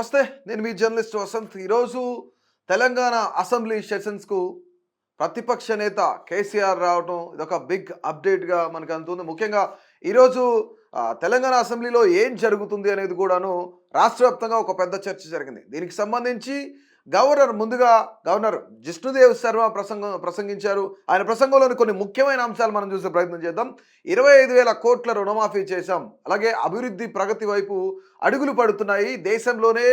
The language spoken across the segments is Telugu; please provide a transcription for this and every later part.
నమస్తే. నేను మీ జర్నలిస్ట్ వసంత్. ఈరోజు తెలంగాణ అసెంబ్లీ సెషన్స్‌కు ప్రతిపక్ష నేత కేసీఆర్ రావటం ఇదొక బిగ్ అప్డేట్‌గా మనకు అందుతుంది. ముఖ్యంగా ఈరోజు తెలంగాణ అసెంబ్లీలో ఏం జరుగుతుంది అనేది కూడాను రాష్ట్ర వ్యాప్తంగా ఒక పెద్ద చర్చ జరిగింది. దీనికి సంబంధించి గవర్నర్ జిష్ణుదేవ్ శర్మ ప్రసంగించారు. ఆయన ప్రసంగంలోని కొన్ని ముఖ్యమైన అంశాలు మనం చూసే ప్రయత్నం చేద్దాం. 25,000 కోట్ల రుణమాఫీ చేశాం. అలాగే అభివృద్ధి ప్రగతి వైపు అడుగులు పడుతున్నాయి. దేశంలోనే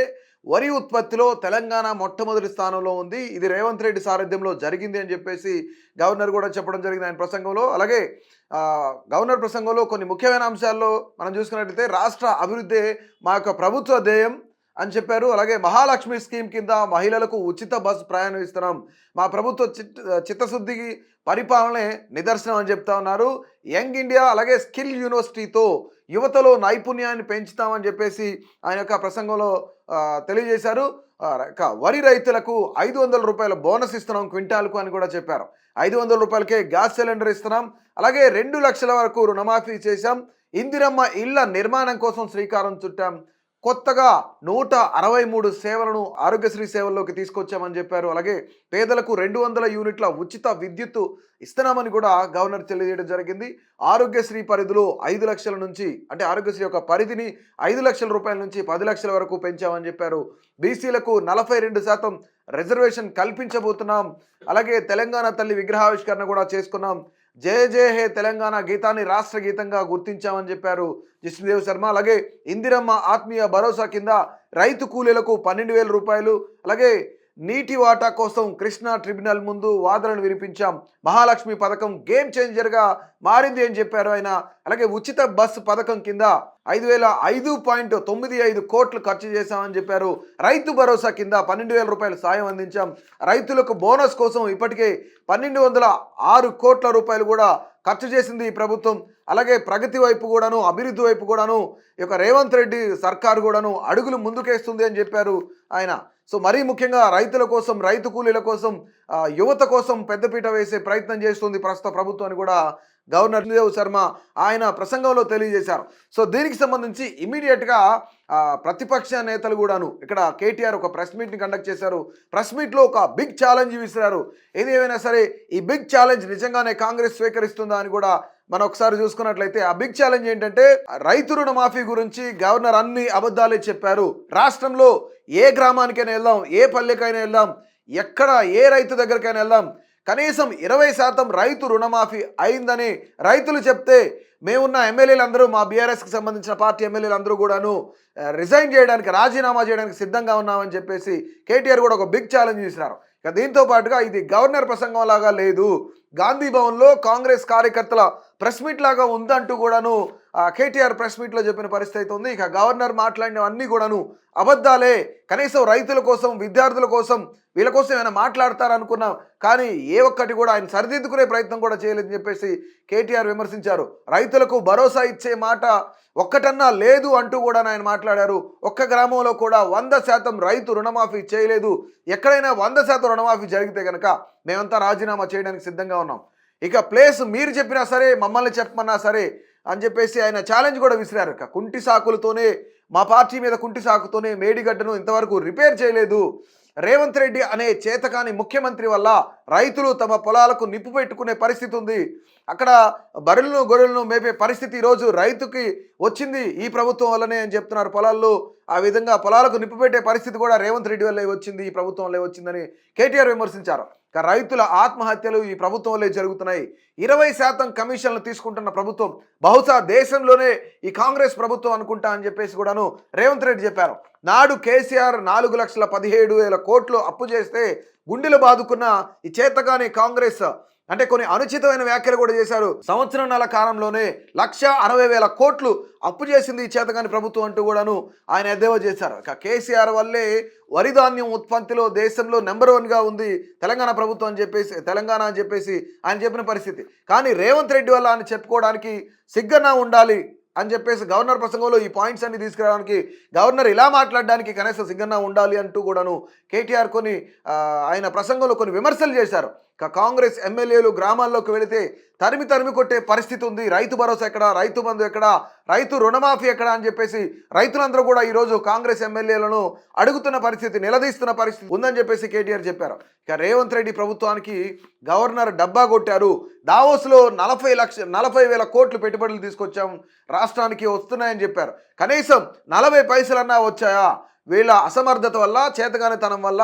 వరి ఉత్పత్తిలో తెలంగాణ మొట్టమొదటి స్థానంలో ఉంది. ఇది రేవంత్ రెడ్డి సారథ్యంలో జరిగింది అని చెప్పేసి గవర్నర్ కూడా చెప్పడం జరిగింది ఆయన ప్రసంగంలో. అలాగే గవర్నర్ ప్రసంగంలో కొన్ని ముఖ్యమైన అంశాల్లో మనం చూసుకున్నట్లయితే రాష్ట్ర అభివృద్ధి మా యొక్క ప్రభుత్వ ధ్యేయం అని చెప్పారు. అలాగే మహాలక్ష్మి స్కీమ్ కింద మహిళలకు ఉచిత బస్సు ప్రయాణం ఇస్తున్నాం. మా ప్రభుత్వ చిత్తశుద్ధికి పరిపాలనే నిదర్శనం అని చెప్తా ఉన్నారు. యంగ్ ఇండియా అలాగే స్కిల్ యూనివర్సిటీతో యువతలో నైపుణ్యాన్ని పెంచుతామని చెప్పేసి ఆయన యొక్క ప్రసంగంలో తెలియజేశారు. వరి రైతులకు 500 రూపాయల బోనస్ ఇస్తున్నాం క్వింటాల్కు అని కూడా చెప్పారు. 500 రూపాయలకే గ్యాస్ సిలిండర్ ఇస్తున్నాం. అలాగే 2 లక్షల వరకు రుణమాఫీ చేశాం. ఇందిరమ్మ ఇళ్ల నిర్మాణం కోసం శ్రీకారం చుట్టాం. కొత్తగా 163 సేవలను ఆరోగ్యశ్రీ సేవల్లోకి తీసుకొచ్చామని చెప్పారు. అలాగే పేదలకు 200 యూనిట్ల ఉచిత విద్యుత్తు ఇస్తున్నామని కూడా గవర్నర్ తెలియజేయడం జరిగింది. ఆరోగ్యశ్రీ పరిధిలో 5 లక్షల నుంచి అంటే ఆరోగ్యశ్రీ యొక్క పరిధిని 5 లక్షల రూపాయల నుంచి 10 లక్షల వరకు పెంచామని చెప్పారు. బీసీలకు 42% రిజర్వేషన్ కల్పించబోతున్నాం. అలాగే తెలంగాణ తల్లి విగ్రహావిష్కరణ కూడా చేసుకున్నాం. జయ జయ హే తెలంగాణ గీతాన్ని రాష్ట్ర గీతంగా గుర్తించామని చెప్పారు జిష్ణుదేవ్ శర్మ. అలాగే ఇందిరమ్మ ఆత్మీయ భరోసా కింద రైతు కూలీలకు 12,000 రూపాయలు. అలాగే నీటి వాటా కోసం కృష్ణా ట్రిబ్యునల్ ముందు వాదనలు వినిపించాం. మహాలక్ష్మి పథకం గేమ్ చేంజర్గా మారింది అని చెప్పారు ఆయన. అలాగే ఉచిత బస్సు పథకం కింద 5,005.95 కోట్లు ఖర్చు చేశామని చెప్పారు. రైతు భరోసా కింద 12,000 రూపాయలు సాయం అందించాం. రైతులకు బోనస్ కోసం ఇప్పటికే 1,206 కోట్ల రూపాయలు కూడా ఖర్చు చేసింది ఈ ప్రభుత్వం. అలాగే ప్రగతి వైపు కూడాను అభివృద్ధి వైపు కూడాను ఈ యొక్క రేవంత్ రెడ్డి సర్కారు కూడాను అడుగులు ముందుకేస్తుంది అని చెప్పారు ఆయన. సో మరీ ముఖ్యంగా రైతుల కోసం రైతు కూలీల కోసం యువత కోసం పెద్దపీట వేసే ప్రయత్నం చేస్తుంది ప్రస్తుత ప్రభుత్వాన్ని కూడా గవర్నర్ జిష్ణుదేవ్ శర్మ ఆయన ప్రసంగంలో తెలియజేశారు. సో దీనికి సంబంధించి ఇమీడియట్గా ప్రతిపక్ష నేతలు కూడాను ఇక్కడ కేటీఆర్ ఒక ప్రెస్ మీట్ని కండక్ట్ చేశారు. ప్రెస్ మీట్లో ఒక బిగ్ ఛాలెంజ్ విసిరారు. ఏది ఏమైనా సరే ఈ బిగ్ ఛాలెంజ్ నిజంగానే కాంగ్రెస్ స్వీకరిస్తుందా అని కూడా మనం ఒకసారి చూసుకున్నట్లయితే ఆ బిగ్ ఛాలెంజ్ ఏంటంటే రైతు రుణమాఫీ గురించి గవర్నర్ అన్ని అబద్ధాలే చెప్పారు. రాష్ట్రంలో ఏ గ్రామానికైనా వెళ్దాం, ఏ పల్లెకైనా వెళ్దాం, ఎక్కడ ఏ రైతు దగ్గరికైనా వెళ్దాం, కనీసం 20% రైతు రుణమాఫీ అయిందని రైతులు చెప్తే మేమున్న ఎమ్మెల్యేలు అందరూ మా బీఆర్ఎస్కి సంబంధించిన పార్టీ ఎమ్మెల్యేలు అందరూ కూడాను రిజైన్ చేయడానికి రాజీనామా చేయడానికి సిద్ధంగా ఉన్నామని చెప్పేసి కేటీఆర్ కూడా ఒక బిగ్ ఛాలెంజ్ చేసినారు. ఇక దీంతో పాటుగా ఇది గవర్నర్ ప్రసంగం లాగా లేదు, గాంధీ భవన్లో కాంగ్రెస్ కార్యకర్తల ప్రెస్ మీట్ లాగా ఉందంటూ కూడాను కేటీఆర్ ప్రెస్ మీట్లో చెప్పిన పరిస్థితి ఉంది. ఇక గవర్నర్ మాట్లాడినవన్నీ కూడాను అబద్ధాలే. కనీసం రైతుల కోసం విద్యార్థుల కోసం వీళ్ళ కోసం ఏమైనా మాట్లాడతారనుకున్నాం, కానీ ఏ ఒక్కటి కూడా ఆయన సరిదిద్దుకునే ప్రయత్నం కూడా చేయలేదని చెప్పేసి కేటీఆర్ విమర్శించారు. రైతులకు భరోసా ఇచ్చే మాట ఒక్కటన్నా లేదు అంటూ కూడా ఆయన మాట్లాడారు. ఒక్క గ్రామంలో కూడా 100% రైతు రుణమాఫీ చేయలేదు. ఎక్కడైనా 100% రుణమాఫీ జరిగితే కనుక మేమంతా రాజీనామా చేయడానికి సిద్ధంగా ఉన్నాం. ఇక ప్లేస్ మీరు చెప్పినా సరే మమ్మల్ని చెప్పమన్నా సరే అని చెప్పేసి ఆయన ఛాలెంజ్ కూడా విసిరారు. ఇక కుంటి సాకులతోనే మా పార్టీ మీద కుంటి సాకుతోనే మేడిగడ్డను ఇంతవరకు రిపేర్ చేయలేదు. రేవంత్ రెడ్డి అనే చేతకాని ముఖ్యమంత్రి వల్ల రైతులు తమ పొలాలకు నిప్పు పెట్టుకునే పరిస్థితి ఉంది. అక్కడ బర్రెలను గొర్రెలను మేపే పరిస్థితి ఈరోజు రైతుకి వచ్చింది ఈ ప్రభుత్వం వల్లనే అని చెప్తున్నారు. పొలాల్లో ఆ విధంగా పొలాలకు నిప్పు పెట్టే పరిస్థితి కూడా రేవంత్ రెడ్డి వల్లే వచ్చింది, ఈ ప్రభుత్వం వల్లే వచ్చిందని కేటీఆర్ విమర్శించారు. ఇక రైతుల ఆత్మహత్యలు ఈ ప్రభుత్వం వల్లే జరుగుతున్నాయి. 20% కమిషన్లు తీసుకుంటున్న ప్రభుత్వం బహుశా దేశంలోనే ఈ కాంగ్రెస్ ప్రభుత్వం అనుకుంటా అని చెప్పేసి కూడాను రేవంత్ రెడ్డి చెప్పారు. నాడు కేసీఆర్ 4,17,000 కోట్లు అప్పు చేస్తే గుండెలు బాదుకున్న ఈ చేతగాని కాంగ్రెస్ అంటే కొన్ని అనుచితమైన వ్యాఖ్యలు కూడా చేశారు. సంవత్సరంన్నర కాలంలోనే 1,60,000 కోట్లు అప్పు చేసింది ఈ చేతగాని ప్రభుత్వం అంటూ కూడాను ఆయన ఎద్దేవా చేశారు. ఇక కేసీఆర్ వల్లే వరి ధాన్యం ఉత్పత్తిలో దేశంలో నెంబర్ 1గా ఉంది తెలంగాణ ప్రభుత్వం అని చెప్పేసి ఆయన చెప్పిన పరిస్థితి. కానీ రేవంత్ రెడ్డి వల్ల అని చెప్పుకోవడానికి సిగ్గన్నా ఉండాలి అని చెప్పేసి గవర్నర్ ప్రసంగంలో ఈ పాయింట్స్ అన్ని తీసుకురావడానికి గవర్నర్ ఇలా మాట్లాడడానికి కనీసం సిగ్గన్నా ఉండాలి అంటూ కూడాను కేటీఆర్ ఆయన ప్రసంగంలో కొన్ని విమర్శలు చేశారు. కాంగ్రెస్ ఎమ్మెల్యేలు గ్రామాల్లోకి వెళితే తరిమి తరిమి కొట్టే పరిస్థితి ఉంది. రైతు భరోసా ఎక్కడ, రైతు బంధు ఎక్కడ, రైతు రుణమాఫీ ఎక్కడ అని చెప్పేసి రైతులందరూ కూడా ఈరోజు కాంగ్రెస్ ఎమ్మెల్యేలను అడుగుతున్న పరిస్థితి, నిలదీస్తున్న పరిస్థితి ఉందని చెప్పేసి కేటీఆర్ చెప్పారు. ఇక రేవంత్ రెడ్డి ప్రభుత్వానికి గవర్నర్ డబ్బా కొట్టారు. దావోస్లో 40,000 కోట్లు పెట్టుబడులు తీసుకొచ్చాం, రాష్ట్రానికి వస్తున్నాయని చెప్పారు. కనీసం 40 పైసలన్నా వచ్చాయా? వీళ్ళ అసమర్థత వల్ల, చేతగానితనం వల్ల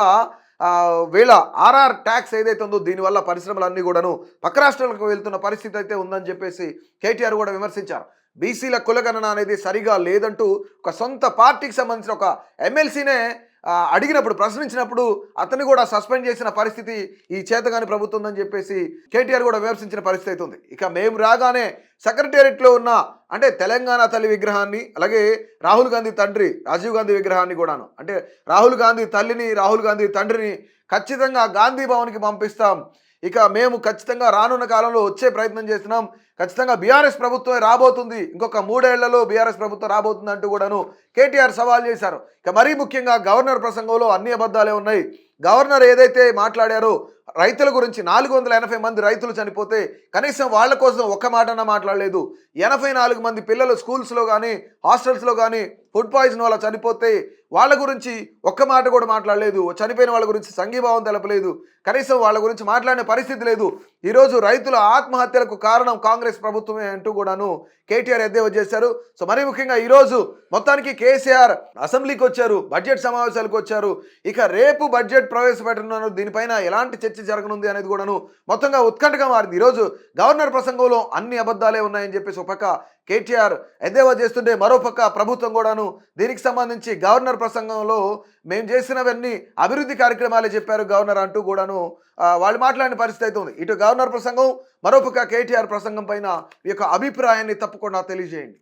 వీళ్ళ ఆర్ఆర్ ట్యాక్స్ ఏదైతే ఉందో దీనివల్ల పరిశ్రమలన్నీ కూడాను పక్క రాష్ట్రాలకు వెళ్తున్న పరిస్థితి అయితే ఉందని చెప్పేసి కేటీఆర్ కూడా విమర్శించారు. బీసీల కులగణన అనేది సరిగా లేదంటూ ఒక సొంత పార్టీకి సంబంధించిన ఒక ఎమ్మెల్సీనే అడిగినప్పుడు, ప్రశ్నించినప్పుడు అతన్ని కూడా సస్పెండ్ చేసిన పరిస్థితి ఈ చేతగాని ప్రభుత్వం ఉందని చెప్పేసి కేటీఆర్ కూడా విమర్శించిన పరిస్థితి అవుతుంది. ఇక మేము రాగానే సెక్రటేరియట్లో ఉన్న అంటే తెలంగాణ తల్లి విగ్రహాన్ని, అలాగే రాహుల్ గాంధీ తండ్రి రాజీవ్ గాంధీ విగ్రహాన్ని కూడాను, అంటే రాహుల్ గాంధీ తల్లిని, రాహుల్ గాంధీ తండ్రిని ఖచ్చితంగా గాంధీ భవన్కి పంపిస్తాం. ఇక మేము ఖచ్చితంగా రానున్న కాలంలో వచ్చే ప్రయత్నం చేస్తున్నాం. ఖచ్చితంగా బీఆర్ఎస్ ప్రభుత్వమే రాబోతుంది, ఇంకొక 3 ఏళ్లలో బీఆర్ఎస్ ప్రభుత్వం రాబోతుంది అంటూ కూడాను కేటీఆర్ సవాల్ చేశారు. ఇక మరీ ముఖ్యంగా గవర్నర్ ప్రసంగంలో అన్ని అబద్ధాలే ఉన్నాయి. గవర్నర్ ఏదైతే మాట్లాడారో రైతుల గురించి, 480 మంది రైతులు చనిపోతే కనీసం వాళ్ళ కోసం ఒక్క మాటన్నా మాట్లాడలేదు. 84 మంది పిల్లలు స్కూల్స్లో కానీ హాస్టల్స్లో కానీ ఫుడ్ పాయిజన్ వల్ల చనిపోతే వాళ్ళ గురించి ఒక్క మాట కూడా మాట్లాడలేదు. చనిపోయిన వాళ్ళ గురించి సంఘీభావం తెలపలేదు. కనీసం వాళ్ళ గురించి మాట్లాడిన పరిస్థితి లేదు. ఈరోజు రైతుల ఆత్మహత్యలకు కారణం కాంగ్రెస్ ప్రభుత్వమే అంటూ కూడాను కేటీఆర్ ఎద్దేవా చేశారు. సో మరీ ముఖ్యంగా ఈరోజు మొత్తానికి కేసీఆర్ అసెంబ్లీకి వచ్చారు, బడ్జెట్ సమావేశాలకు వచ్చారు. ఇక రేపు బడ్జెట్ ప్రవేశపెట్టనున్నారు, దీనిపైన ఎలాంటి చర్చ జరగనుంది అనేది కూడాను మొత్తంగా ఉత్కంఠగా మారింది. ఈరోజు గవర్నర్ ప్రసంగంలో అన్ని అబద్ధాలే ఉన్నాయని చెప్పేసి ఒక పక్క కేటీఆర్ ఎద్దేవా చేస్తుంటే, మరోపక్క ప్రభుత్వం కూడాను దీనికి సంబంధించి గవర్నర్ ప్రసంగంలో మేము చేసినవన్నీ అభివృద్ధి కార్యక్రమాలే చెప్పారు గవర్నర్ అంటూ కూడాను వాళ్ళు మాట్లాడిన పరిస్థితి అయితే ఉంది. ఇటు గవర్నర్ ప్రసంగం, మరోపక్క కేటీఆర్ ప్రసంగం పైన ఈ యొక్క అభిప్రాయాన్ని తప్పకుండా తెలియజేయండి.